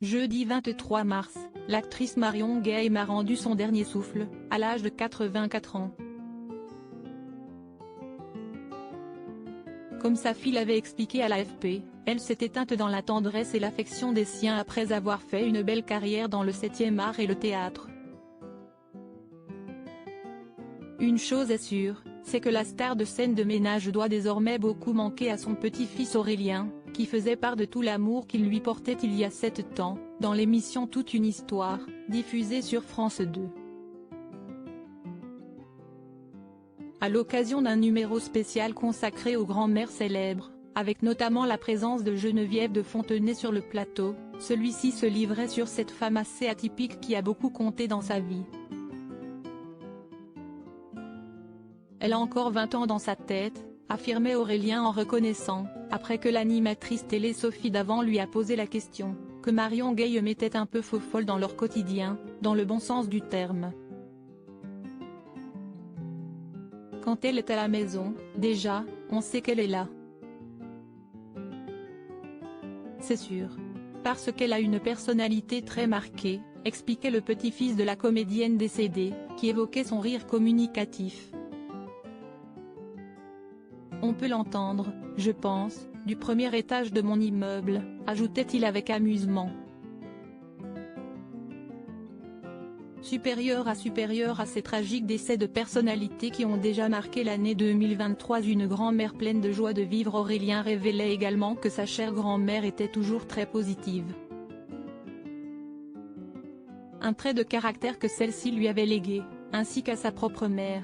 Jeudi 23 mars, l'actrice Marion Guilhem a rendu son dernier souffle, à l'âge de 84 ans. Comme sa fille l'avait expliqué à l'AFP, elle s'est éteinte dans la tendresse et l'affection des siens après avoir fait une belle carrière dans le 7e art et le théâtre. Une chose est sûre, c'est que la star de scène de ménage doit désormais beaucoup manquer à son petit-fils Aurélien, qui faisait part de tout l'amour qu'il lui portait il y a 7 ans, dans l'émission Toute une histoire, diffusée sur France 2. À l'occasion d'un numéro spécial consacré aux grands-mères célèbres, avec notamment la présence de Geneviève de Fontenay sur le plateau, celui-ci se livrait sur cette femme assez atypique qui a beaucoup compté dans sa vie. Elle a encore 20 ans dans sa tête, affirmait Aurélien en reconnaissant, après que l'animatrice télé Sophie Davant lui a posé la question, que Marion Guilhem était un peu faux-folle dans leur quotidien, dans le bon sens du terme. Quand elle est à la maison, déjà, on sait qu'elle est là. C'est sûr. Parce qu'elle a une personnalité très marquée, expliquait le petit-fils de la comédienne décédée, qui évoquait son rire communicatif. On peut l'entendre, je pense, du premier étage de mon immeuble, ajoutait-il avec amusement. Supérieur à ces tragiques décès de personnalités qui ont déjà marqué l'année 2023, une grand-mère pleine de joie de vivre, Aurélien révélait également que sa chère grand-mère était toujours très positive. Un trait de caractère que celle-ci lui avait légué, ainsi qu'à sa propre mère.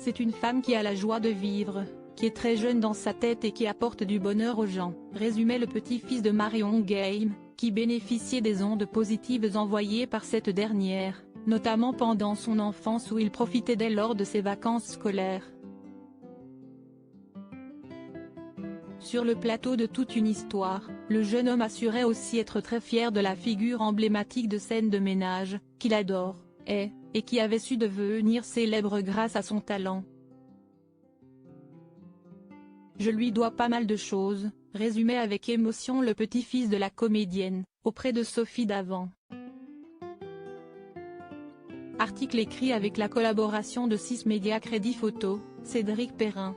C'est une femme qui a la joie de vivre, qui est très jeune dans sa tête et qui apporte du bonheur aux gens, résumait le petit-fils de Marion Guilhem, qui bénéficiait des ondes positives envoyées par cette dernière, notamment pendant son enfance où il profitait d'elle lors de ses vacances scolaires. Sur le plateau de Toute une histoire, le jeune homme assurait aussi être très fier de la figure emblématique de scène de ménage, qu'il adore, et qui avait su devenir célèbre grâce à son talent. Je lui dois pas mal de choses, résumait avec émotion le petit-fils de la comédienne, auprès de Sophie Davant. Article écrit avec la collaboration de 6 médias Crédit Photo, Cédric Perrin.